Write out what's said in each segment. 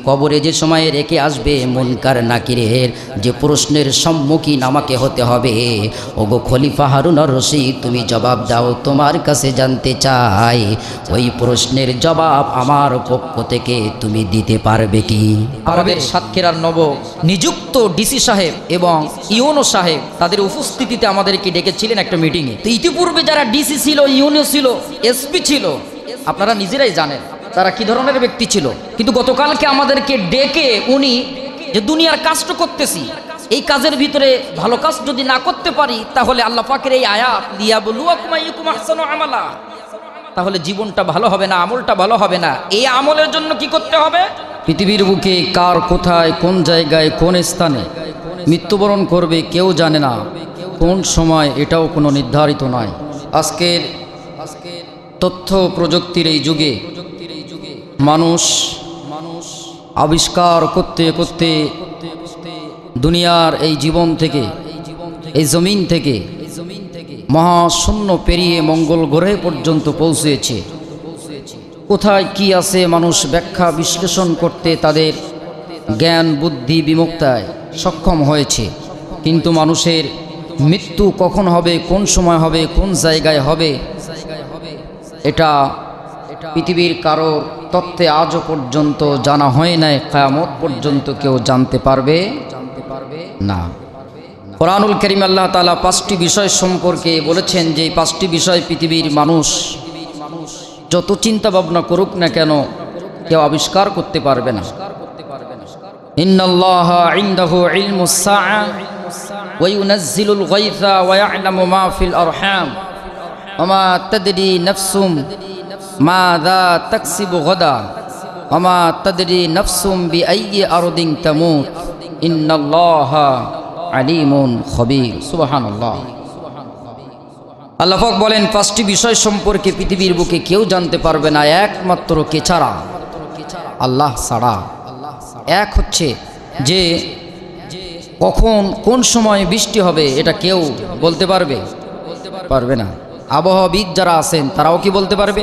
কবরে যে সময় রেখে আসবে মুনকার নাকিরের যে প্রশ্নের সম্মুখীন আমাকে হতে হবে, ওগো খলিফা হারুন আর রশিদ, তুমি জবাব দাও। তোমার কাছে জানতে চাই, ওই প্রশ্নের জবাব আমার পক্ষ থেকে তুমি দিতে পারবে কি? আমাদের সাতক্ষীরার নব নিযুক্ত ডিসি সাহেব এবং ইউনো সাহেব তাদের উপস্থিতিতে আমাদেরকে ডেকেছিলেন একটা মিটিংয়ে। তো ইতিপূর্বে যারা ডিসি ছিল, ইউনো ছিল, এসপি ছিল, আপনারা নিজেরাই জানেন তারা কি ধরনের ব্যক্তি ছিল। কিন্তু গতকালকে আমাদেরকে ডেকে উনি যে দুনিয়ার কাজটা করতেছি, এই কাজের ভিতরে ভালো কাজ যদি না করতে পারি তাহলে আল্লাহ পাকের এই আয়াত লিয়াবলুয়াকুম আইয়ুকুম আহসানু আমালা, তাহলে জীবনটা ভালো হবে না, আমলটা ভালো হবে না। এই আমলের জন্য কি করতে হবে? পৃথিবীর বুকে কার কোথায় কোন জায়গায় কোন স্থানে মৃত্যুবরণ করবে কেউ জানে না, কোন সময় এটাও কোনো নির্ধারিত নয়। আজকের তথ্য প্রযুক্তির এই যুগে মানুষ আবিষ্কার করতে করতে দুনিয়ার এই জীবন থেকে, এই জমিন থেকে মহাশূন্য পেরিয়ে মঙ্গল গ্রহে পর্যন্ত পৌঁছেছে। কোথায় কি আছে মানুষ ব্যাখ্যা বিশ্লেষণ করতে তাদের জ্ঞান বুদ্ধি বিমুক্তায় সক্ষম হয়েছে। কিন্তু মানুষের মৃত্যু কখন হবে, কোন সময় হবে, কোন জায়গায় হবে, এটা পৃথিবীর কারোর তত্ত্বে আজও পর্যন্ত জানা হয় নাই। কিয়ামত পর্যন্ত কেউ জানতে পারবে না। কোরআনুল কারীম আল্লাহ তাআলা 5টি বিষয় সম্পর্কে বলেছেন যে এই 5টি বিষয় পৃথিবীর মানুষ যত চিন্তা ভাবনা করুক না কেন কেউ আবিষ্কার করতে পারবে না। ইন্নাল্লাহা ইনদাহু ইলমুস সাআ ওয়া ইউনাজ্জিলুল গায়থা ওয়া ইয়া'লামু মা ফিল আরহাম ওয়া মা তাদরি নাফসুম মাযা তাকসিবু গাদা ওয়া মা তাদরি নাফসুম বিআইয়ি আরদিন তামুত ইন্নাল্লাহা আলিমুন খবীর। সুবহানাল্লাহ। আল্লাহ পাক বলেন 5টি বিষয় সম্পর্কে পৃথিবীর বুকে কেউ জানতে পারবে না একমাত্র কে ছাড়া? আল্লাহ ছাড়া। এক হচ্ছে যে কখন কোন সময় বৃষ্টি হবে এটা কেউ বলতে পারবে না। আবহাওয়াবিদ যারা আছেন তারাও কি বলতে পারবে?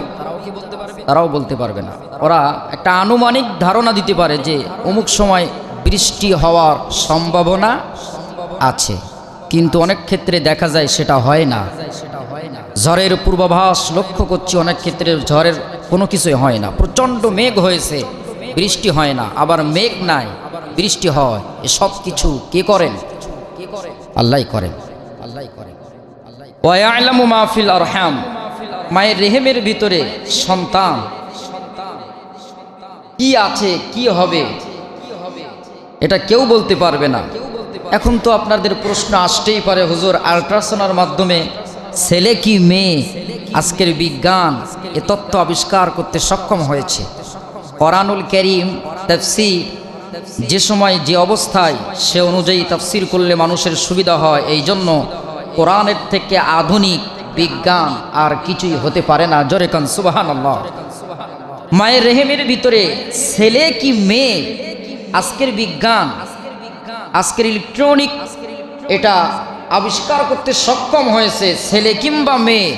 তারাও বলতে পারবে না। ওরা একটা আনুমানিক ধারণা দিতে পারে যে অমুক সময় বৃষ্টি হওয়ার সম্ভাবনা আছে, কিন্তু অনেক ক্ষেত্রে দেখা যায় সেটা হয় না। ঝড়ের পূর্বাভাস লক্ষ্য করছি, অনেক ক্ষেত্রে ঝড়ের কোনো কিছুই হয় না। প্রচণ্ড মেঘ হয়েছে, বৃষ্টি হয় না, আবার মেঘ নাই, বৃষ্টি হয়। এসব কিছু কে করেন? আল্লাহই করেন। ওয়া ইয়া'লামু মা ফিল আরহাম, মায়ের রেহেমের ভিতরে সন্তান কি আছে, কি হবে, এটা কেউ বলতে পারবে না। এখন তো আপনাদের প্রশ্ন আসতেই পারে, হুজুর আল্ট্রাসাউন্ডের মাধ্যমে ছেলে কি মেয়ে আজকের বিজ্ঞান এ তত্ত্ব আবিষ্কার করতে সক্ষম হয়েছে। কোরআনুল কারীম তাফসীর যে সময় যে অবস্থায় সে অনুযায়ী তাফসীর করলে মানুষের সুবিধা হয়, এই জন্য কোরআনের থেকে আধুনিক বিজ্ঞান আর কিছুই হতে পারে না। জোরে কান সুবহানাল্লাহ। মায়ের রেহেমের ভিতরে ছেলে কি মেয়ে আজকের বিজ্ঞান, আজকের ইলেকট্রনিক এটা আবিষ্কার করতে সক্ষম হয়েছে, ছেলে কিংবা মেয়ে।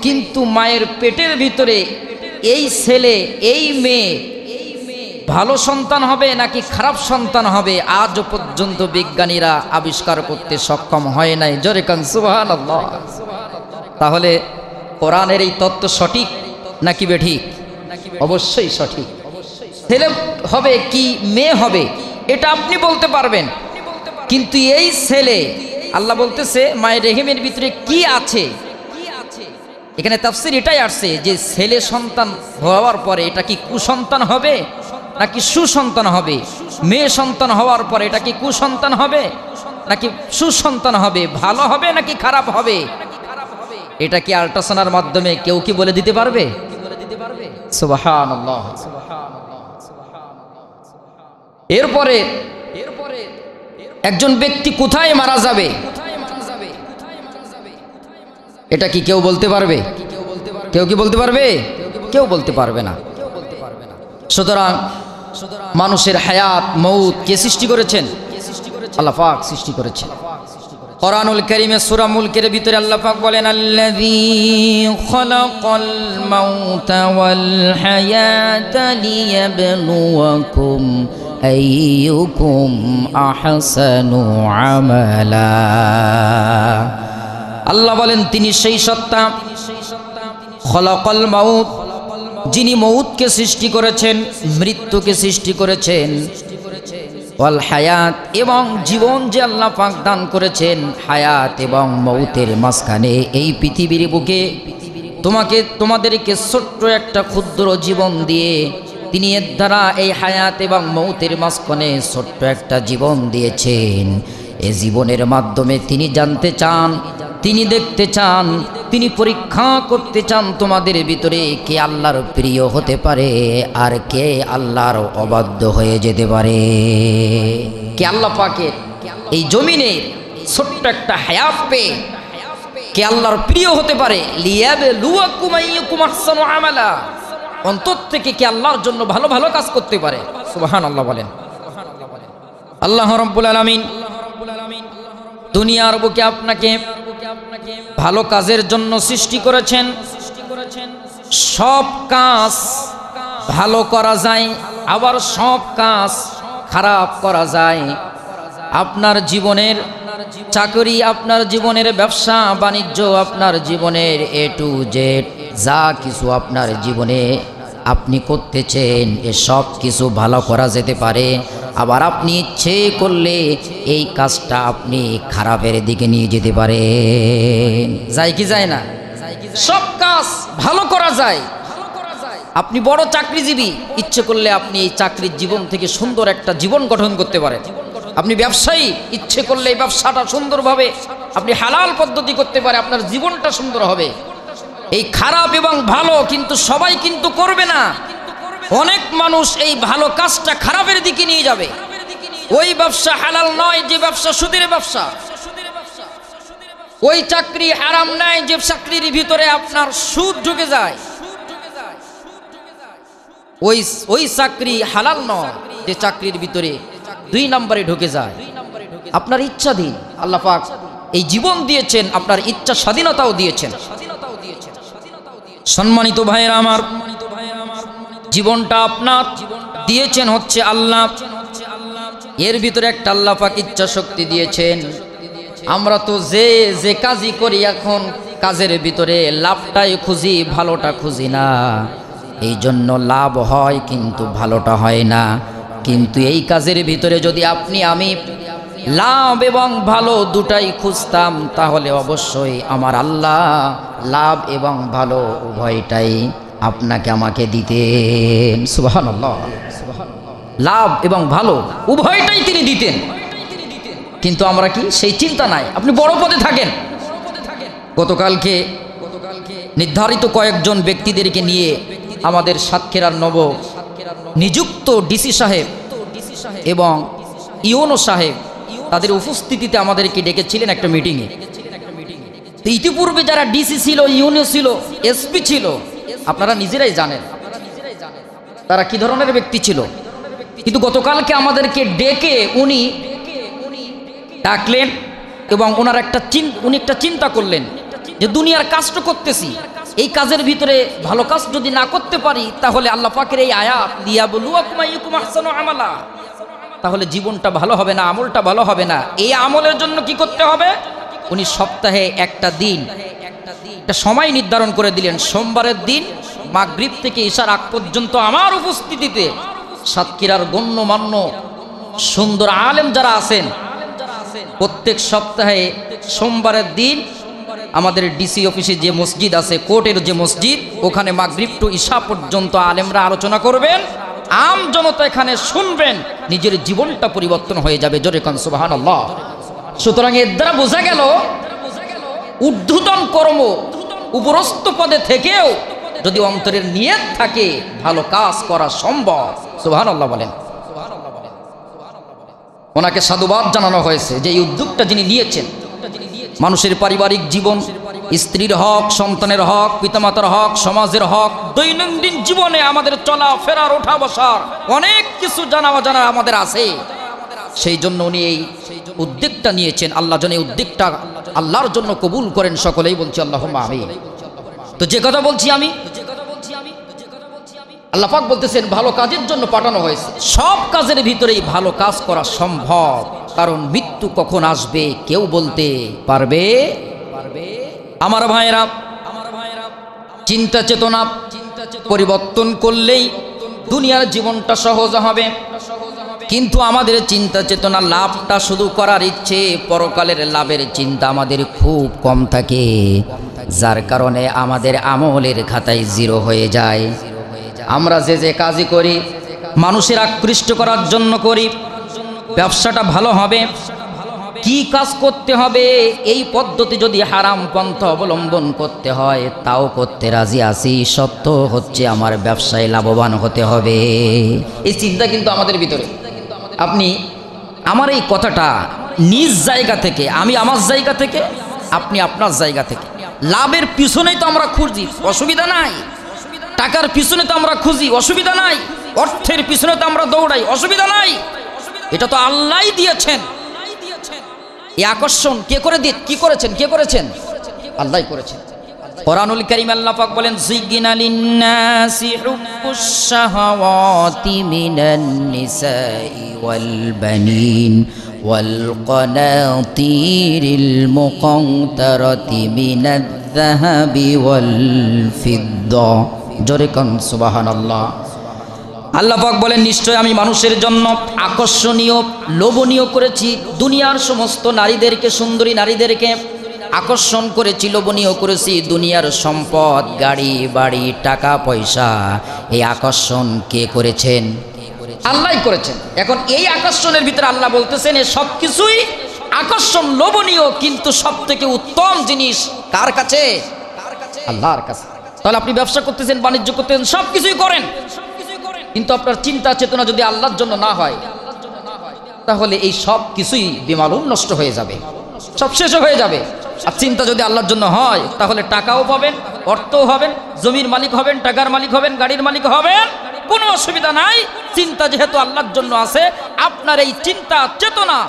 কিন্তু মায়ের পেটের ভিতরে এই ছেলে এই মেয়ে ভালো সন্তান হবে নাকি খারাপ সন্তান হবে আজ পর্যন্ত বিজ্ঞানীরা আবিষ্কার করতে সক্ষম হয় নাই। জোরে কান সুবহানাল্লাহ। তাহলে কোরআনের এই তত্ত্ব সঠিক নাকি বেঠিক? অবশ্যই সঠিক। ছেলে হবে কি মেয়ে হবে এটা আপনি বলতে পারবেন, কিন্তু এই ছেলে আল্লাহ বলতেছে মায়ের রেহেমের ভিতরে কি আছে। এখানে তাফসীর এটাই আসছে যে ছেলে সন্তান হওয়ার পরে এটা কি কুসন্তান হবে নাকি সুসন্তান হবে, মেয়ে সন্তান হওয়ার পরে এটা কি কুসন্তান হবে নাকি সুসন্তান হবে, ভালো হবে নাকি খারাপ হবে, এটা কি আল্ট্রাসাউন্ডের মাধ্যমে কেউ কি বলে দিতে পারবে? সুবহানাল্লাহ। এরপরে একজন ব্যক্তি কোথায় মারা যাবে এটা কি কেউ বলতে পারবে? কেউ কি বলতে পারবে? কেউ বলতে পারবে না। সুতরাং মানুষের হায়াত মউত কে সৃষ্টি করেছেন? আল্লাহ পাক সৃষ্টি করেছেন। কোরআনুল কারীমে সূরা মুলকের ভিতরে আল্লাহ পাক বলেন, আল্লাযী খালাকাল মাউতা ওয়াল হায়াতা লিয়াবলুয়াকুম আইয়ুকুম আহসানু আমালা। আল্লাহ বলেন তিনি সেই সত্তা, খলাকাল মাউত, যিনি মৌতকে সৃষ্টি করেছেন, মৃত্যুকে সৃষ্টি করেছেন, ওয়াল হায়াত, এবং জীবন যে আল্লাহ পাক দান করেছেন হায়াত এবং মৌতের মাঝখানে এই পৃথিবীর বুকে তোমাদেরকে ছোট্ট একটা ক্ষুদ্র জীবন দিয়ে তিনি এর দ্বারা এই হায়াত এবং মৌতের মাঝখানে ছোট্ট একটা জীবন দিয়েছেন। এই জীবনের মাধ্যমে তিনি জানতে চান, তিনি দেখতে চান, তিনি পরীক্ষা করতে চান তোমাদের ভিতরে কে আল্লাহর প্রিয় হতে পারে আর কে আল্লাহর অবাধ্য হয়ে যেতে পারে। কে আল্লাহ পাকের এই জমিনের ছোট্ট একটা হায়াত পেয়ে কে আল্লাহর প্রিয় হতে পারে। লিয়াবলুয়াকুম আইয়ুকুম আহসানু আমালা, অন্তর থেকে কে আল্লাহর জন্য ভালো ভালো কাজ করতে পারে। সুবহানাল্লাহ বলেন। আল্লাহ রাব্বুল আলামিন দুনিয়ার বুকে আপনাকে ভালো কাজের জন্য সৃষ্টি করেছেন। সব কাজ ভালো করা যায়, আবার সব কাজ খারাপ করা যায়। আপনার জীবনের চাকরি, আপনার জীবনের ব্যবসা বাণিজ্য, আপনার জীবনের এ টু জেড যা কিছু আপনার জীবনে আপনি করতেছেন এ সব কিছু ভালো করা যেতে পারে, আবার আপনি ইচ্ছে করলে এই কাজটা আপনি খারাপের দিকে নিয়ে যেতে পারেন। যায় কি যায় না? সব কাজ ভালো করা যায়। আপনি বড় চাকরিজীবী, ইচ্ছে করলে আপনি এই চাকরির জীবন থেকে সুন্দর একটা জীবন গঠন করতে পারেন। আপনি ব্যবসায়ী, ইচ্ছে করলে এই ব্যবসাটা সুন্দরভাবে আপনি হালাল পদ্ধতি করতে পারে, আপনার জীবনটা সুন্দর হবে। এই খারাপ এবং ভালো কিন্তু সবাই কিন্তু করবে না। অনেক মানুষ এই ভালো কাজটা খারাপের দিকে নিয়ে যাবে। ওই ব্যবসা হালাল নয় যে ব্যবসা সুদের ব্যবসা, ওই চাকরি হারাম নয় যে চাকরির ভিতরে আপনার সুদ ঢুকে যায়, ওই চাকরি হালাল নয় যে চাকরির ভিতরে 2 নম্বরে ঢুকে যায়। আপনার ইচ্ছাধীন আল্লাহ পাক এই জীবন দিয়েছেন, আপনার ইচ্ছা স্বাধীনতাও দিয়েছেন। সম্মানিত ভাইয়েরা আমার, জীবনটা আপনার দিয়েছেন হচ্ছে আল্লাহ, এর ভিতরে একটা আল্লাহ পাক ইচ্ছা শক্তি দিয়েছেন। আমরা তো যে কাজই করি এখন কাজের ভিতরে লাভটাই খুঁজি, ভালোটা খুঁজি না। এই জন্য লাভ হয় কিন্তু ভালোটা হয় না। কিন্তু এই কাজের ভিতরে যদি আপনি আমি লাভ এবং ভালো দুটাই খুঁজতাম তাহলে অবশ্যই আমার আল্লাহ লাভ এবং ভালো উভয়টাই আপনাকে আমাকে দিতেন। সুবহানাল্লাহ। লাভ এবং ভালো উভয়টাই তিনি দিতেন, কিন্তু আমরা কি সেই চিন্তা নাই। আপনি বড় পদে থাকেন। গতকালকে নির্ধারিত কয়েকজন ব্যক্তিদেরকে নিয়ে আমাদের সাতক্ষীরার নব নিযুক্ত ডিসি সাহেব এবং ইওনো সাহেব তাদের উপস্থিতিতে আমাদেরকে ডেকেছিলেন একটা মিটিংয়ে। তো ইতিপূর্বে যারা ডিসি ছিল, ইউনো ছিল, এসপি ছিল, আপনারা নিজেরাই জানেন তারা কি ধরনের ব্যক্তি ছিল। কিন্তু গতকালকে আমাদেরকে ডেকে উনি ডাকলেন এবং উনি একটা চিন্তা করলেন যে দুনিয়ার কাজটা করতেছি, এই কাজের ভিতরে ভালো কাজ যদি না করতে পারি তাহলে আল্লাহ পাকের এই আয়াত লিয়াবলুয়াকুম আইয়ুকুম আহসানু আমালা, তাহলে জীবনটা ভালো হবে না, আমলটা ভালো হবে না। এই আমলের জন্য কি করতে হবে? উনি সপ্তাহে একটা দিন একটা সময় নির্ধারণ করে দিলেন। সোমবারের দিন মাগরিব থেকে ইশার আগ পর্যন্ত আমার উপস্থিতিতে সাতক্ষীরার গণ্যমান্য সুন্দর আলেম যারা আছেন প্রত্যেক সপ্তাহে সোমবারের দিন আমাদের ডিসি অফিসে যে মসজিদ আছে, কোর্টের যে মসজিদ, ওখানে মাগরিব টু ইশা পর্যন্ত আলেমরা আলোচনা করবেন, আম জনতা এখানে শুনবেন, নিজের জীবনটা পরিবর্তন হয়ে যাবে। জোরে কোন সুবহানাল্লাহ। সুতরাং এর দ্বারা বোঝা গেল ঊর্ধ্বতন কর্ম উপরস্থ পদে থেকেও যদি অন্তরের নিয়ত থাকে ভালো কাজ করা সম্ভব। সুবহানাল্লাহ বলেন। ওনাকে সাধুবাদ জানানো হয়েছে যে এই উদ্যোগটা যিনি নিয়েছেন, মানুষের পারিবারিক জীবন, স্ত্রীর হক, সন্তানের হক, পিতামাতার হক, সমাজের হক, দৈনন্দিন জীবনে আমাদের চলা ফেরার ওঠা বসার অনেক কিছু জানা অজানা আমাদের আছে। সেই জন্য উনি এই উদ্যোগটা নিয়েছেন। আল্লাহ যেন এই উদ্যোগটা আল্লাহর জন্য কবুল করেন, সকলেই বলছি আল্লাহুম্মা আমিন। তো যে কথা বলছি আমি, আল্লাহ পাক বলতেছেন ভালো কাজের জন্য পাঠানো হয়েছে। সব কাজের ভিতরেই ভালো কাজ করা সম্ভব, কারণ মৃত্যু কখন আসবে কেউ বলতে পারবে। আমার ভাইয়েরা, চিন্তা চেতনা পরিবর্তন করলেই দুনিয়ার জীবনটা সহজ হবে। কিন্তু আমাদের চিন্তা চেতনা লাভটা শুধু করার ইচ্ছে, পরকালের লাভের চিন্তা আমাদের খুব কম থাকে, যার কারণে আমাদের আমলের খাতায় জিরো হয়ে যায়। আমরা যে যে কাজই করি মানুষের আকৃষ্ট করার জন্য করি। ব্যবসাটা ভালো হবে, কি কাজ করতে হবে এই পদ্ধতি যদি হারাম পন্থা অবলম্বন করতে হয় তাও করতে রাজি আছি, সত্য হচ্ছে আমার ব্যবসায় লাভবান হতে হবে। এই চিন্তা কিন্তু আমাদের ভিতরে। আপনি আমার এই কথাটা নিজ জায়গা থেকে, আমি আমার জায়গা থেকে, আপনি আপনার জায়গা থেকে, লাভের পিছনেই তো আমরা খুঁজি, অসুবিধা নাই। টাকার পিছনে তো আমরা খুঁজি, অসুবিধা নাই। অর্থের পিছনে তো আমরা দৌড়াই, অসুবিধা নাই। এটা তো আল্লাহই দিয়েছেন। এই আকর্ষণ কে করে দিয়ে কি করেছেন? কে করেছেন? আল্লাহই করেছেন। কোরআনুল কারীম আল্লাহ পাক বলেন যুয়্যিনা লিন-নাসি হুব্বুশ শাহাওয়াতি মিনান নিসাই ওয়াল বানিন ওয়াল কানাতিরিল মুকান্তারাতি মিনায-যাহাবি ওয়াল ফিদ্দা। জোরে কোন সুবহানাল্লাহ। আল্লাহ পাক বলেন নিশ্চয় আমি মানুষের জন্য আকর্ষণীয় লোভনীয় করেছি দুনিয়ার সমস্ত নারীদেরকে, সুন্দরী নারীদেরকে আকর্ষণ করেছি, লোভনীয় করেছি দুনিয়ার সম্পদ, গাড়ি বাড়ি, টাকা পয়সা। এই আকর্ষণ কে করেছেন? আল্লাহই করেছেন। এখন এই আকর্ষণের ভিতরে আল্লাহ বলতেছেন এ সব কিছুই আকর্ষণ, লোভনীয়, কিন্তু সব থেকে উত্তম জিনিস কার কাছে? আল্লাহর কাছে। তাহলে আপনি ব্যবসা করতেছেন, বাণিজ্য করতেছেন, সব কিছুই করেন, কিন্তু আপনার চিন্তা চেতনা যদি আল্লাহর জন্য না হয় তাহলে এই সব কিছুই বেমালুম নষ্ট হয়ে যাবে, সব শেষ হয়ে যাবে। আর চিন্তা যদি আল্লাহর জন্য হয় তাহলে টাকাও পাবেন, অর্থও হবেন, জমির মালিক হবেন, টাকার মালিক হবেন, গাড়ির মালিক হবেন, কোনো অসুবিধা নাই। চিন্তা যেহেতু আল্লাহর জন্য আছে, আপনার এই চিন্তা চেতনা,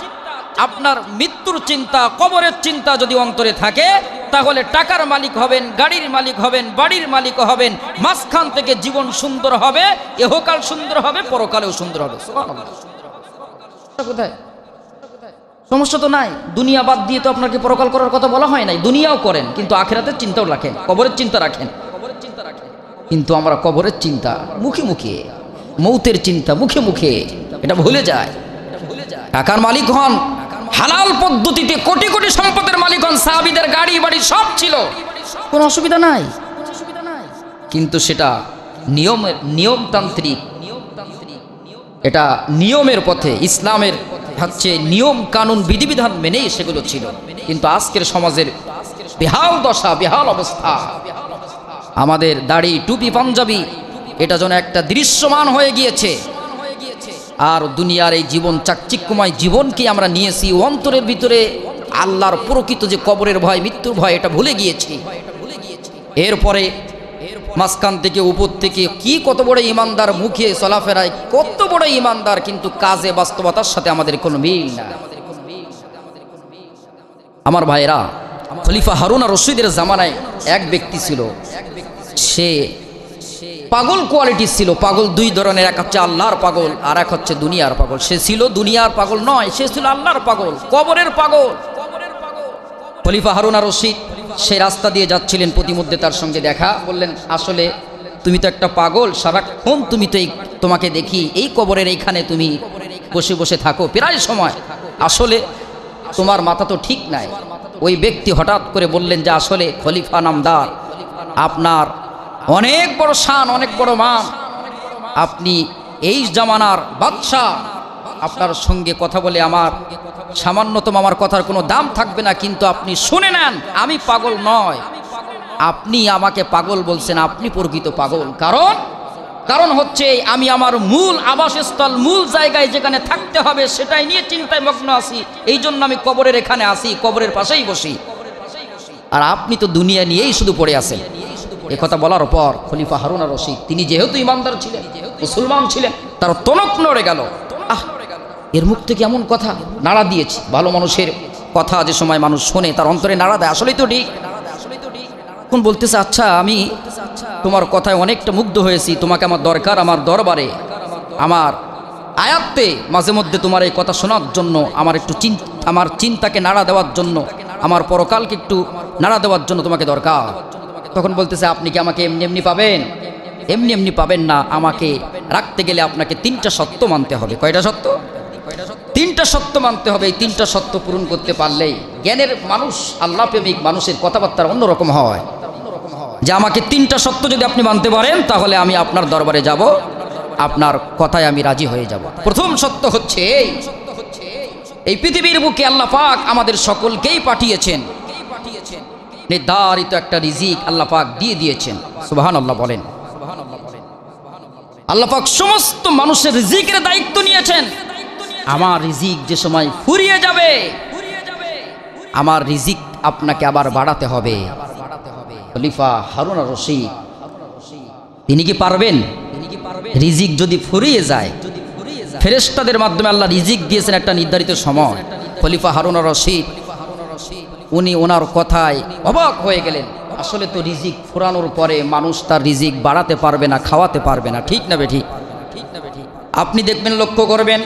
আপনার মৃত্যুর চিন্তা, কবরের চিন্তা যদি অন্তরে থাকে তাহলে টাকার মালিক হবেন, গাড়ির মালিক হবেন, বাড়ির মালিক হবেন, মাঝখান থেকে জীবন সুন্দর হবে, ইহকাল সুন্দর হবে, পরকালেও সুন্দর হবে। সুবহানাল্লাহ। কোথায় সমস্যা তো নাই। দুনিয়া বাদ দিয়ে তো আপনাকে পরকাল করার কথা বলা হয় নাই। দুনিয়াও করেন কিন্তু আখিরাতের চিন্তাও রাখেন, কবরের চিন্তা রাখেন। কিন্তু আমরা কবরের চিন্তা মুখে মুখে, মৌতের চিন্তা মুখে মুখে, এটা ভুলে যায়। টাকার মালিক হন, হালাল পদ্ধতিতে কোটি কোটি সম্পদের মালিক হন, সাহাবীদের গাড়ি বাড়ি সব ছিল, কোনো অসুবিধা নাই। কিন্তু সেটা নিয়মতান্ত্রিক, এটা নিয়মের পথে, ইসলামের হচ্ছে নিয়ম কানুন বিধিবিধান মেনেই সেগুলো ছিল। কিন্তু আজকের সমাজের বেহাল দশা, বেহাল অবস্থা। আমাদের দাড়ি, টুপি, পাঞ্জাবি এটা যেন একটা দৃশ্যমান হয়ে গিয়েছে। আর দুনিয়ার এই জীবন, চাকচিক্যময় জীবনকে আমরা নিয়েছি, অন্তরের ভিতরে আল্লাহর প্রকৃত যে কবরের ভয়, মৃত্যুর ভয়, এটা ভুলে গিয়েছি। এরপরে মাঝখান থেকে উপর থেকে কি কত বড় ইমানদার, মুখে চলাফেরায় কত বড় ইমানদার, কিন্তু কাজে বাস্তবতার সাথে আমাদের কোনো মিল না। আমার ভাইরা, খলিফা হারুন আর রশিদের জামানায় এক ব্যক্তি ছিল, সে পাগল কোয়ালিটির ছিল। পাগল দুই ধরনের, এক হচ্ছে আল্লাহর পাগল আর এক হচ্ছে দুনিয়ার পাগল। সে ছিল দুনিয়ার পাগল নয়, সে ছিল আল্লাহর পাগল, কবরের পাগল। খলিফা হারুন আর রশিদ সে রাস্তা দিয়ে যাচ্ছিলেন, প্রতিমধ্যে তার সঙ্গে দেখা। বললেন আসলে তুমি তো একটা পাগল, সারাক্ষণ তুমি তো তোমাকে দেখি এই কবরের এইখানে তুমি বসে বসে থাকো প্রায় সময়, আসলে তোমার মাথা তো ঠিক নাই। ওই ব্যক্তি হঠাৎ করে বললেন যে আসলে খলিফা নামদার, আপনার অনেক বড় শান, অনেক বড় মান, আপনি এই জামানার বাদশাহ, আপনার সঙ্গে কথা বলে আমার সামান্যতম আমার কথার কোনো দাম থাকবে না, কিন্তু আপনি শুনে নেন আমি পাগল নয়। আপনি আমাকে পাগল বলছেন, আপনি প্রকৃত পাগল। কারণ হচ্ছে আমি আমার মূল আবাসস্থল, মূল জায়গায় যেখানে থাকতে হবে সেটাই নিয়ে চিন্তায় মগ্ন আছি, এই জন্য আমি কবরের এখানে আসি, কবরের পাশেই বসি। আর আপনি তো দুনিয়া নিয়েই শুধু পড়ে আছেন। একথা বলার পর খলিফা হারুন আর রশিদ, তিনি যেহেতু ইমানদার ছিলেন, মুসলমান ছিলেন, তার টনক নড়ে গেল। এর মুখ থেকে এমন কথা নাড়া দিয়েছে। ভালো মানুষের কথা যে সময় মানুষ শোনে তার অন্তরে নাড়া দেয়, আসলেই তো ঠিক। এখন বলতেছে, আচ্ছা আমি তোমার কথায় অনেকটা মুগ্ধ হয়েছি, তোমাকে আমার দরকার আমার দরবারে, আমার আয়াত্তে মাঝে মধ্যে তোমার এই কথা শোনার জন্য, আমার একটু আমার চিন্তাকে নাড়া দেওয়ার জন্য, আমার পরকালকে একটু নাড়া দেওয়ার জন্য তোমাকে দরকার। তখন বলতেছে, আপনি কি আমাকে এমনি এমনি পাবেন? এমনি এমনি পাবেন না, আমাকে রাখতে গেলে আপনাকে 3টা সত্য মানতে হবে। কয়টা সত্য? 3টা সত্য মানতে হবে। এই 3টা সত্য পূরণ করতে পারলেই জ্ঞানের মানুষ, আল্লাহ প্রেমিক মানুষের কথাবার্তা অন্যরকম হয়। যে আমাকে 3টা সত্য যদি আপনি মানতে পারেন তাহলে আমি আপনার দরবারে যাব, আপনার কথায় আমি রাজি হয়ে যাব। প্রথম সত্য হচ্ছে এই পৃথিবীর বুকে আল্লাহ পাক আমাদের সকলকেই পাঠিয়েছেন, নির্ধারিত একটা রিজিক আল্লাহ পাক দিয়ে দিয়েছেন। সুবহানাল্লাহ বলেন। আল্লাহ পাক সমস্ত মানুষের রিজিকের দায়িত্ব নিয়েছেন। আমার রিজিক যে সময় ফুরিয়ে যাবে, আমার রিজিক আপনাকে আবার বাড়াতে হবে। খলিফা হারুন আর রশিদ তিনি কি পারবেন? রিজিক যদি ফুরিয়ে যায়, ফেরেশতাদের মাধ্যমে আল্লাহ রিজিক দিয়েছেন একটা নির্ধারিত সময়। খলিফা হারুন আর রশিদ উনি ওনার কথায় অবাক হয়ে গেলেন। আসলে তো রিজিক ফুরানোর পরে মানুষ তার রিজিক বাড়াতে পারবে না, খাওয়াতে পারবে না, ঠিক না বেঠিক? আপনি দেখবেন, লক্ষ্য করবেন,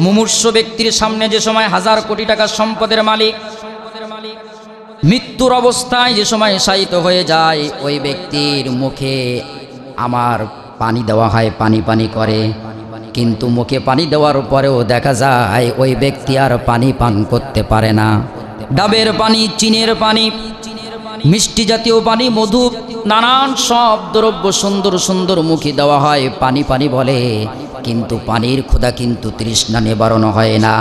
মুমূর্ষ ব্যক্তির সামনে যে সময় 1000 কোটি টাকার সম্পদের মালিক মৃত্যুর অবস্থায় যে সময় শায়িত হয়ে যায়, ওই ব্যক্তির মুখে আমার পানি দেওয়া হয়, পানি পানি করে, কিন্তু মুখে পানি দেওয়ার পরেও দেখা যায় ওই ব্যক্তি আর পানি পান করতে পারে না। ডাবের পানি, চিনের পানি, মিষ্টি জাতীয় পানি, মধু, নানান সব দ্রব্য সুন্দর সুন্দর মুখে দেওয়া হয়, পানি পানি বলে, কিন্তু পানির ক্ষুধা কিন্তু তৃষ্ণা নিবারণ হয় না।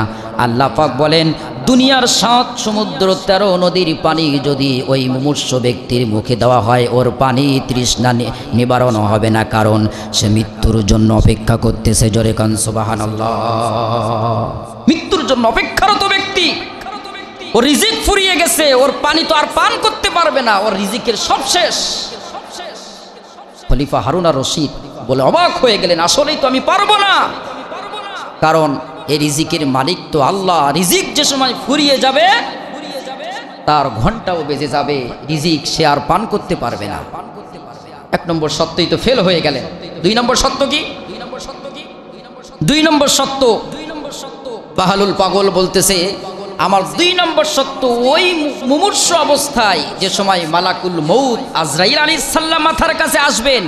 আল্লাহ পাক বলেন, দুনিয়ার 7 সমুদ্র 13 নদীর পানি যদি ওই মুমূর্ষ ব্যক্তির মুখে দেওয়া হয়, ওর পানি তৃষ্ণা নিবারণ হবে না, কারণ সে মৃত্যুর জন্য অপেক্ষা করতেছে। জোরে কান সুবহানাল্লাহ। মৃত্যুর জন্য অপেক্ষারত ব্যক্তি, ওর রিজিক ফুরিয়ে গেছে, ওর পানি তো আর পান করতে পারবে না, ওর রিজিকের সব শেষ। খলিফা হারুন আর রশিদ বলে অবাক হয়ে গেলেন, আসলেই তো আমি পারবো না, কারণ এই রিজিকের মালিক তো আল্লাহ। রিজিক যে সময় ফুরিয়ে যাবে তার ঘন্টাও বেজে যাবে, রিজিক সে আর পান করতে পারবে না। 1 নম্বর সত্যই তো ফেল হয়ে গেলেন। 2 নম্বর সত্য কি? 2 নম্বর সত্য, বাহালুল পাগল বলতেছে, আমার 2 নম্বর সত্য, ওই মুমূর্ষ অবস্থায় যে সময় মালাকুল মউত আজরাইল আলাইহিস সালাম মাথার কাছে আসবেন,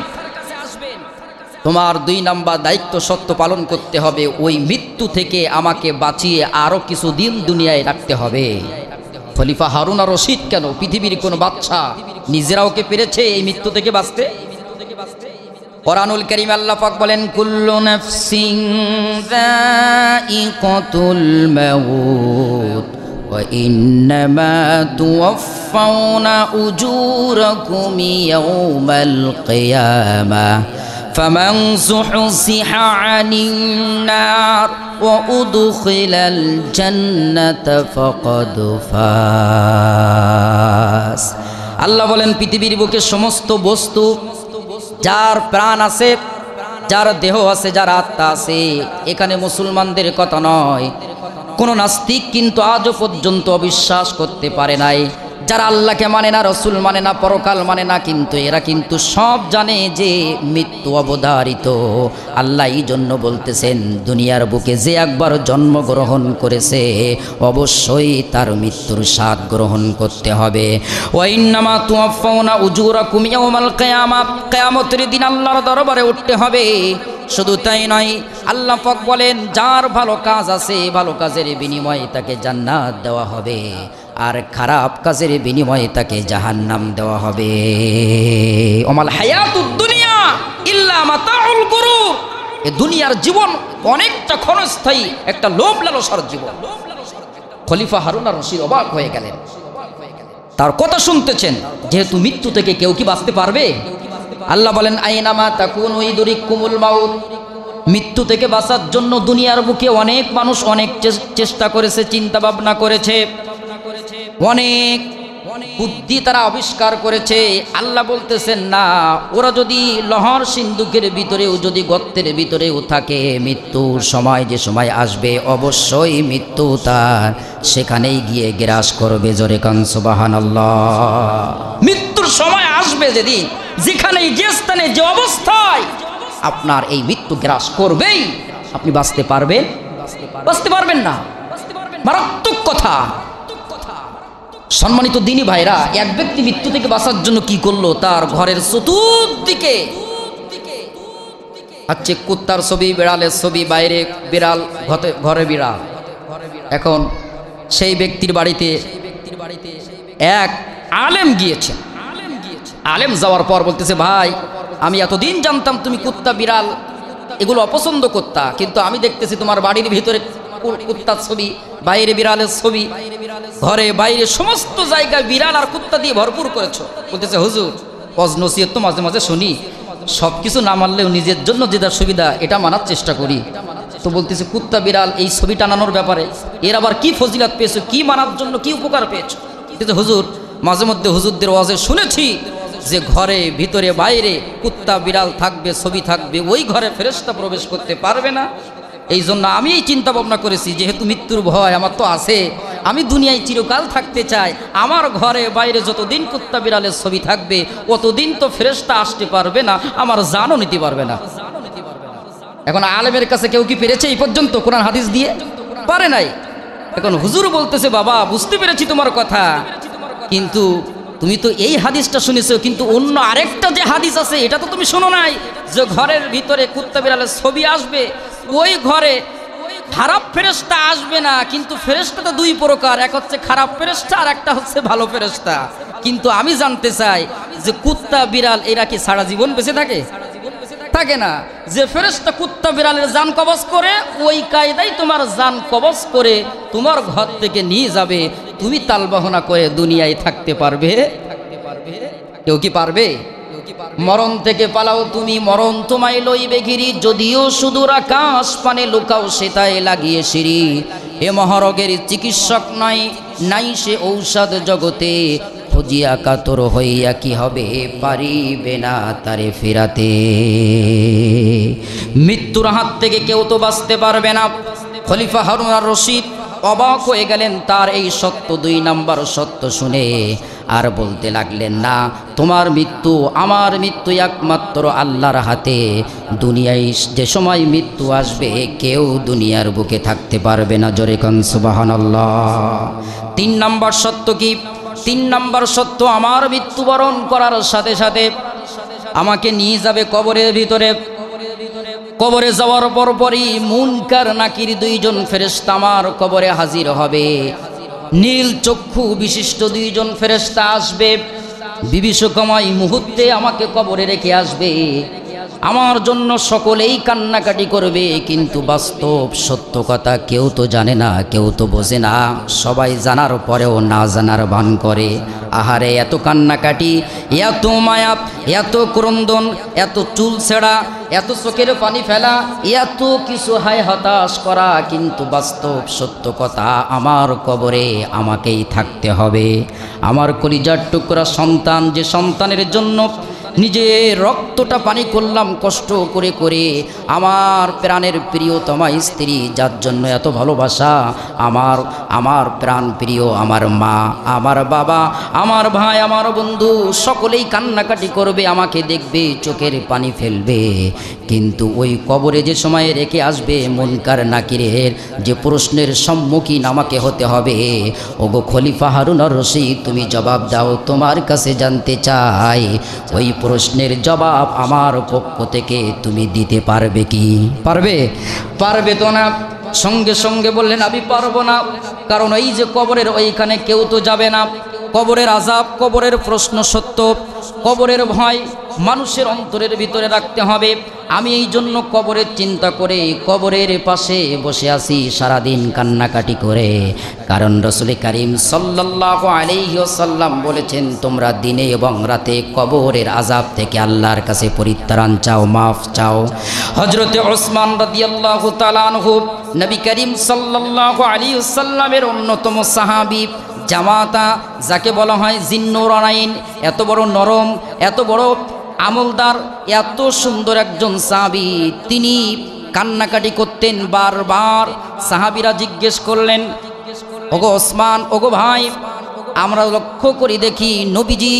তোমার 2 নম্বর দায়িত্ব সত্য পালন করতে হবে, ওই মৃত্যু থেকে আমাকে বাঁচিয়ে আরো কিছু দিন দুনিয়ায় রাখতে হবে। খলিফা হারুন আর রশিদ কেন, পৃথিবীর কোন বাদশা নিজেরাও কে পেরেছে এই মৃত্যু থেকে বাঁচতে? কোরআনুল কারীম আল্লাহ পাক বলেন, কুল্লু নাফসিন যায়িকাতুল মাউত ওয়া ইন্নামা তুওয়াফাউনা উজুরাকুম ইয়াওমাল কিয়ামাহ ফামান যুহজিহা আনিন নার ওয়া উদখিলাল জান্নাতা ফাকাদ ফাজ। আল্লাহ বলেন, পৃথিবীর বুকে সমস্ত বস্তু, যার প্রাণ আছে, যার দেহ আছে, যার আত্মা আছে, এখানে মুসলমানদের কথা নয়, কোন নাস্তিক কিন্তু আজও পর্যন্ত অবিশ্বাস করতে পারে নাই। যারা আল্লাহকে মানে না, রসুল মানে না, পরকাল মানে না, কিন্তু এরা কিন্তু সব জানে যে মৃত্যু অবধারিত। আল্লাহ এই জন্য বলতেছেন, দুনিয়ার বুকে যে একবার জন্মগ্রহণ করেছে অবশ্যই তার মৃত্যুর স্বাদ গ্রহণ করতে হবে। ওয়া ইন্নামা তুওয়াফাউনা উজুরাকুম ইয়াওমাল কিয়ামাহ, কিয়ামতের দিন আল্লাহর দরবারে উঠতে হবে। শুধু তাই নয়, আল্লাহ পাক বলেন, যার ভালো কাজ আছে, ভালো কাজের বিনিময়ে তাকে জান্নাত দেওয়া হবে, আর খারাপ কাজের বিনিময়ে তাকে জাহান্নাম দেওয়া হবে। ওমাল হায়াতুদ দুনিয়া ইল্লা মাতাউল গুরুর, এই দুনিয়ার জীবন অনেকটা ক্ষণস্থায়ী, একটা লোভ লালসার জীবন। খলিফা হারুন আর রশিদ অবাক হয়ে গেলেন, তার কথা শুনতেছেন, যেহেতু মৃত্যু থেকে কেউ কি বাঁচতে পারবে? আল্লাহ বলেন, আইনামা তাকুনু ইদরিকুমুল মাউত, মৃত্যু থেকে বাঁচার জন্য দুনিয়ার বুকে অনেক মানুষ অনেক চেষ্টা করেছে, চিন্তা ভাবনা করেছে, অনেক বুদ্ধি তারা আবিষ্কার করেছে। আল্লাহ বলতেছেন না, ওরা যদি লহর সিন্ধুকের ভিতরেও যদি গর্তের ভিতরেও থাকে, মৃত্যুর সময় যে সময় আসবে অবশ্যই মৃত্যু তার সেখানেই গিয়ে গ্রাস করবে। জোরে কান সুবহানাল্লাহ। মৃত্যুর সময় আসবে যেদিন, যেখানেই যে স্থানে যে অবস্থায় আপনার এই মৃত্যু গ্রাস করবেই, আপনি বাঁচতে পারবেন? বাঁচতে পারবেন না। মারাত্মক কথা। সম্মানিত দিনী ভাইরা, এক ব্যক্তি মৃত্যু থেকে বাঁচার জন্য কি করলো? তার ঘরের চতুর্দিকে আছে কুত্তার ছবি, বিড়ালের ছবি, বাইরে বিড়াল, ঘরে বিড়াল। এখন সেই ব্যক্তির বাড়িতে এক আলেম গিয়েছে। আলেম যাওয়ার পর বলতেছে, ভাই আমি এতদিন জানতাম তুমি কুত্তা বিড়াল এগুলো অপছন্দ করতা, কিন্তু আমি দেখতেছি তোমার বাড়ির ভিতরে কুত্তার ছবি, বাইরে বিড়ালের ছবি, ঘরে বাইরে সমস্ত জায়গায় বিড়াল আর কুত্তা দিয়ে ভরপুর করেছো। বলতেছে, হুজুর ওয়াজ নসিহত তো মাঝে মাঝে শুনি, সব কিছু না মানলেও নিজের জন্য যেটা সুবিধা এটা মানার চেষ্টা করি। তো বলতেছে, কুত্তা বিড়াল এই ছবি টানানোর ব্যাপারে এর আবার কি ফজিলত পেয়েছো, কি মানার জন্য কি উপকার পেয়েছো? কিন্তু হুজুর মাঝে মধ্যে হুজুরদের ওয়াজে শুনেছি যে ঘরে ভিতরে বাইরে কুত্তা বিড়াল থাকবে, ছবি থাকবে, ওই ঘরে ফেরেশতা প্রবেশ করতে পারবে না। এই জন্য আমি এই চিন্তা ভাবনা করেছি, যেহেতু মৃত্যুর ভয় আমার তো আছে, আমি দুনিয়ায় চিরকাল থাকতে চাই, আমার ঘরে বাইরে যতদিন কুত্তা বিড়ালের ছবি থাকবে অতদিন তো ফেরেশতা আসতে পারবে না, আমার জানও নিতে পারবে না। এখন আলেমের কাছে কেউ কি পেরেছে এই পর্যন্ত কোরআন হাদিস দিয়ে? পারে নাই। এখন হুজুর বলতেছে, বাবা বুঝতে পেরেছি তোমার কথা, কিন্তু তুমি তো এই হাদিসটা শুনেছো, কিন্তু অন্য আরেকটা যে হাদিস আছে এটা তো তুমি শোনো নাই, যে ঘরের ভিতরে কুত্তা বিড়ালের ছবি আসবে, ওই ঘরে খারাপ ফেরেশতা আসবে না। কিন্তু ফেরেশতা তো দুই প্রকার, এক হচ্ছে খারাপ ফেরেশতা আর একটা হচ্ছে ভালো ফেরেশতা। কিন্তু আমি জানতে চাই যে কুত্তা বিড়াল এরা কি সারা জীবন বেঁচে থাকে? থাকে না। যে ফেরেশতা কুত্তা বিড়ালের জান কবজ করে, ওই কায়দায় তোমার জান কবজ করে তোমার ঘর থেকে নিয়ে যাবে। তুমি তালবাহনা করে দুনিয়ায় থাকতে পারবে? কেউ কি পারবে? মরণ থেকে পালাও তুমি, মরণ তোমায় লইবে ঘিরি, যদিও সুদূর আকাশ পানে লুকাও সেটাই লাগিয়ে সিঁড়ি। এ মহারোগের চিকিৎসক নাই, নাই সে ঔষধ জগতে, খুঁজিয়া কাতর হইয়া কি হবে, পারিবে না তারে ফেরাতে। মৃত্যুর হাত থেকে কেউ তো বাঁচতে পারবে না। খলিফা হারুন আর রশিদ অবাক হয়ে গেলেন তার এই সত্য, 2 নাম্বার সত্য শুনে, আর বলতে লাগলেন, না তোমার মৃত্যু আমার মৃত্যু একমাত্র আল্লাহর হাতে। দুনিয়ায় যে সময় মৃত্যু আসবে কেউ দুনিয়ার বুকে থাকতে পারবে না। জোরে কান সুবহানাল্লাহ। 3 নাম্বার সত্য কি? 3 নাম্বার সত্য, আমার মৃত্যুবরণ করার সাথে সাথে আমাকে নিয়ে যাবে কবরের ভিতরে। কবরে যাওয়ার পরপরই মুনকার নাকির 2 জন ফেরেশতা আমার কবরে হাজির হবে। নীল চক্ষু বিশিষ্ট 2 জন ফেরেশতা আসবে, বিভীষিকাময় মুহূর্তে আমাকে কবরে রেখে আসবে। আমার জন্য সকলেই কান্নাকাটি করবে, কিন্তু বাস্তব সত্য কথা কেউ তো জানে না, কেউ তো বোঝে না। সবাই জানার পরেও না জানার ভান করে। আহারে এত কান্নাকাটি, এত মায়া, এত ক্রন্দন, এত চুল ছেঁড়া, এত চোখের পানি ফেলা, এত কিছু হায় হতাশ করা, কিন্তু বাস্তব সত্য কথা আমার কবরে আমাকেই থাকতে হবে। আমার কলিজার টুকরা সন্তান, যে সন্তানের জন্য নিজের রক্তটা পানি করলাম কষ্ট করে করে, আমার প্রাণের প্রিয়তমা স্ত্রী, যার জন্য এত ভালোবাসা, আমার প্রাণ প্রিয় আমার মা, আমার বাবা, আমার ভাই, আমার বন্ধু, সকলেই কান্নাকাটি করবে, আমাকে দেখবে, চোখের পানি ফেলবে। কিন্তু ওই কবরে যে সময় রেখে আসবে মুনকার নাকিরের যে প্রশ্নের সম্মুখীন আমাকে হতে হবে, ওগো খলিফা হারুন আর রশিদ তুমি জবাব দাও। তোমার কাছে জানতে চাই, ওই প্রশ্নের জবাব আমার পক্ষ থেকে তুমি দিতে পারবে কি? পারবে? পারবে তো না। সঙ্গে সঙ্গে বললেন, আমি পারবো না, কারণ এই যে কবরের ওইখানে কেউ তো যাবে না। কবরের আযাব, কবরের প্রশ্ন সত্য, কবরের ভয় মানুষের অন্তরের ভিতরে রাখতে হবে। আমি এই জন্য কবরের চিন্তা করে কবরের পাশে বসে আছি সারাদিন কান্নাকাটি করে। কারণ রাসূল কারীম সাল্লাল্লাহু আলাইহি ওয়াসাল্লাম বলেছেন, তোমরা দিনে এবং রাতে কবরের আযাব থেকে আল্লাহর কাছে পরিত্রাণ চাও, মাফ চাও। হযরতে ওসমান রাদিয়াল্লাহু তাআলা আনহু নবী করিম সাল্লাল্লাহু আলাইহি ওয়াসাল্লামের অন্যতম সাহাবী জামাতা, যাকে বলা হয় জিন্নুরানাইন, এত বড় নরম, এত বড় আমলদার, এত সুন্দর একজন সাহাবী, তিনি কান্নাকাটি করতেন বারবার। সাহাবীরা জিজ্ঞেস করলেন, ওগো ওসমান, ওগো ভাই, আমরা লক্ষ্য করি দেখি নবীজি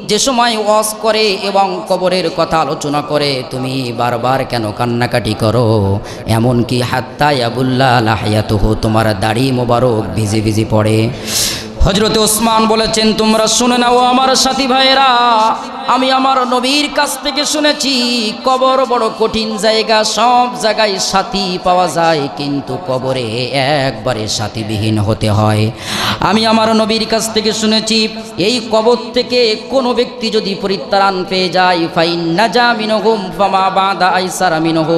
যে সময় ওয়াজ করে এবং কবরের কথা আলোচনা করে তুমি বারবার কেন কান্নাকাটি করো? এমনকি হাত্তা ইয়াবুল্লাহ লাহিয়াতুহু, তোমার দাড়ি মোবারক ভিজে ভিজে পড়ে। হযরতে ওসমান বলেছেন, তোমরা শুনে নাও আমার সাথী ভাইয়েরা, আমি আমার নবীর কাছ থেকে শুনেছি কবর বড় কঠিন জায়গা, সব জায়গায় সাথী পাওয়া যায় কিন্তু কবরে একবারে সাথীবিহীন হতে হয়। আমি আমার নবীর কাছ থেকে শুনেছি এই কবর থেকে কোনো ব্যক্তি যদি পরিত্রাণ পেয়ে যায়, ফাইন নাজা মিনহু ফামা বাদা আইসারা মিনহু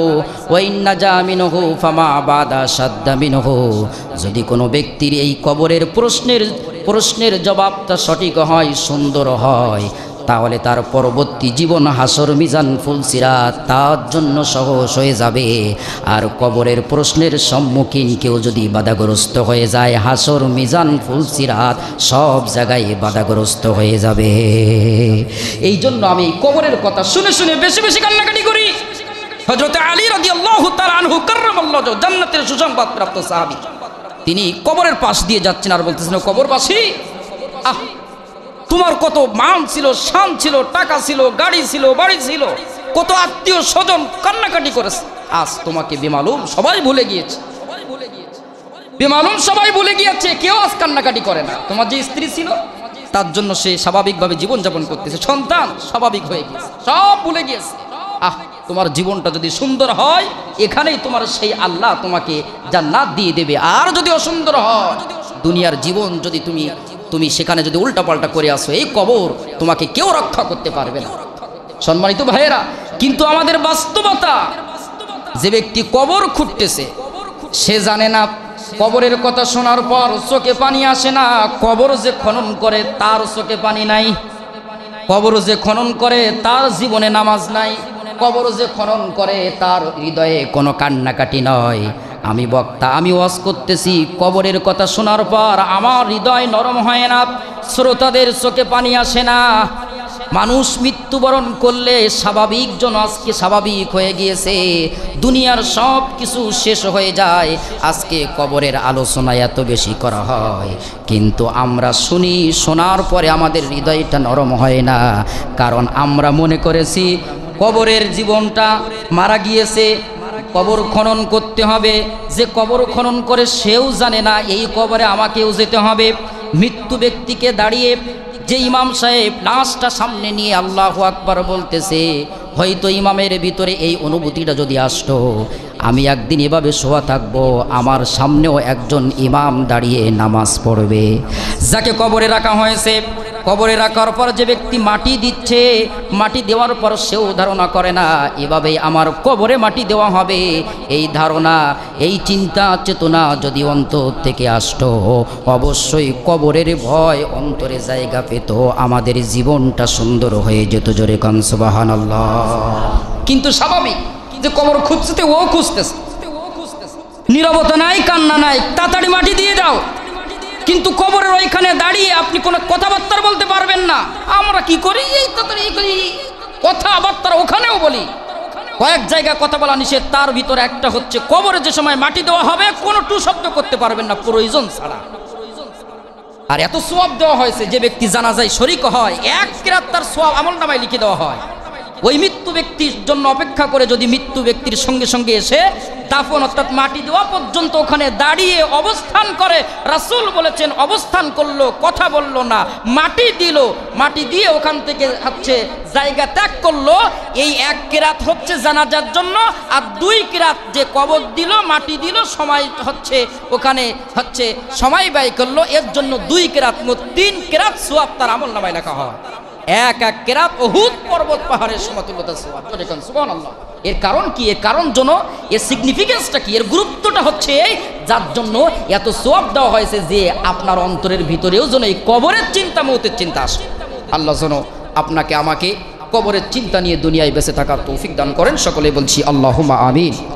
ওয়া ইন নাজা মিনহু ফামা বাদা সাদ্দা মিনহু। যদি কোনো ব্যক্তির এই কবরের প্রশ্নের জবাবটা সঠিক হয়, সুন্দর হয়, তাহলে তার পরবর্তী জীবন হাসর মিজান ফুলসিরাত তার জন্য সহজ হয়ে যাবে। আর কবরের প্রশ্নের সম্মুখীন কেউ যদি বাধাগ্রস্ত হয়ে যায়, হাসর মিজান ফুলসিরাত সব জায়গায় বাধাগ্রস্ত হয়ে যাবে। এই জন্য আমি কবরের কথা শুনে শুনে বেশি বেশি কান্নাকাটি করি। হযরত আলী রাদিয়াল্লাহু তাআলা আনহু কাররামাল্লাহু ওয়াজহু, জান্নাতের সুসংবাদপ্রাপ্ত সাহাবী, তিনি কবরের পাশ দিয়ে যাচ্ছেন আর বলতেছেন, কবরবাসী, তোমার কত মান ছিল, শান ছিল, টাকা ছিল, গাড়ি ছিল, বাড়ি ছিল, কত আত্মীয় স্বজন কান্নাকাটি করেছে, আজ তোমাকে বেমালুম সবাই ভুলে গিয়েছে। বেমালুম সবাই ভুলে গিয়েছে, কেউ আজ কান্নাকাটি করে না। তোমার যে স্ত্রী ছিল তার জন্য সে স্বাভাবিকভাবে জীবনযাপন করতেছে, সন্তান স্বাভাবিক হয়ে গিয়েছে, সব ভুলে গিয়েছে। তোমার জীবনটা যদি সুন্দর হয়, এখানেই তোমার সেই আল্লাহ তোমাকে জান্নাত দিয়ে দেবে। আর যদি অসুন্দর হয়, দুনিয়ার জীবন যদি তুমি সেখানে যদি উল্টাপাল্টা করে আসো, এই কবর তোমাকে কেউ রক্ষা করতে পারবে না। সম্মানিত ভাইয়েরা, কিন্তু আমাদের বাস্তবতা, যে ব্যক্তি কবর খুঁড়তেছে সে জানে না কবরের কথা শোনার পর চোখে পানি আসে না, কবর যে খনন করে তার চোখে পানি নাই, কবর যে খনন করে তার জীবনে নামাজ নাই, কবর যে খনন করে তার হৃদয়ে কোনো কান্নাকাটি নয়। আমি বক্তা, আমি ওয়াজ করতেছি, কবরের কথা শোনার পর আমার হৃদয় নরম হয় না, শ্রোতাদের চোখে পানি আসে না। মানুষ মৃত্যুবরণ করলে স্বাভাবিক জন আজকে স্বাভাবিক হয়ে গিয়েছে, দুনিয়ার সব কিছু শেষ হয়ে যায়, আজকে কবরের আলোচনা এত বেশি করা হয়, কিন্তু আমরা শুনি, শোনার পরে আমাদের হৃদয়টা নরম হয় না। কারণ আমরা মনে করেছি কবরের জীবনটা মারা গিয়েছে, কবর খনন করতে হবে। যে কবর খনন করে সেও জানে না এই কবরে আমাকেও যেতে হবে। মৃত্যু ব্যক্তিকে দাঁড়িয়ে যে ইমাম সাহেব লাশটা সামনে নিয়ে আল্লাহু আকবার বলতেছে, হয়তো ইমামের ভিতরে এই অনুভূতিটা যদি আসতো, আমি একদিন এভাবে শোয়া থাকবো, আমার সামনেও একজন ইমাম দাঁড়িয়ে নামাজ পড়বে। যাকে কবরে রাখা হয়েছে, কবরে রাখার পর যে ব্যক্তি মাটি দিচ্ছে, মাটি দেওয়ার পর সেও ধারণা করে না এভাবেই আমার কবরে মাটি দেওয়া হবে। এই ধারণা, এই চিন্তা চেতনা যদি অন্তর থেকে আসতো, অবশ্যই কবরের ভয় অন্তরে জায়গা পেত, আমাদের জীবনটা সুন্দর হয়ে যেত। জোরে কান সুবহানাল্লাহ। কিন্তু স্বাভাবিক যে কবর খুঁজতে ও খুঁজতেছে, নীরবতা নাই, কান্না নাই, তাড়াতাড়ি মাটি দিয়ে দাও। কিন্তু কবরের ওইখানে দাঁড়িয়ে আপনি কোনো কথাবার্তা বলতে পারবেন না। আমরা কি করি, এই তাড়াতাড়ি কথাবার্তা ওখানেও বলি, কয়েক জায়গায় কথা বলা নিষেধ, তার ভিতরে একটা হচ্ছে কবরে যে সময় মাটি দেওয়া হবে কোনো টু শব্দ করতে পারবেন না প্রয়োজন ছাড়া। আর এত সওয়াব দেওয়া হয়েছে, যে ব্যক্তি জানাজায় শরীক হয় এক কিরাত তার সওয়াব আমলনামায় লিখে দেওয়া হয়। ওই মৃত্যু ব্যক্তির জন্য অপেক্ষা করে যদি মৃত্যু ব্যক্তির সঙ্গে সঙ্গে এসে দাফন অর্থাৎ মাটি দেওয়া পর্যন্ত ওখানে দাঁড়িয়ে অবস্থান করে, রাসূল বলেছেন অবস্থান করলো, কথা বলল না, মাটি দিল, মাটি দিয়ে ওখান থেকে হচ্ছে জায়গা ত্যাগ করলো, এই এক কিরাত হচ্ছে জানাজার জন্য, আর দুই কিরাত যে কবর দিল, মাটি দিল, সময় হচ্ছে ওখানে হচ্ছে সময় ব্যয় করলো, এর জন্য দুই কিরাত, মোট তিন কিরাত সওয়াব তার আমলনামায় লেখা হয়। এক এক কিরাত উহুদ পর্বত পাহাড়ের সমতুল্যতা সওয়াব। দেখুন সুবহানাল্লাহ। এর কারণ কি, এর কারণ জন্য, এর সিগনিফিকেন্সটা কি, এর গুরুত্বটা হচ্ছে এই, যার জন্য এত সওয়াব দেওয়া হয়েছে, যে আপনার অন্তরের ভিতরেও যেন এই কবরের চিন্তা, মৌতের চিন্তা আসে। আল্লাহ যেন আপনাকে আমাকে কবরের চিন্তা নিয়ে দুনিয়ায় বেঁচে থাকার তৌফিক দান করেন। সকলে বলছি আল্লাহুম্মা আমিন।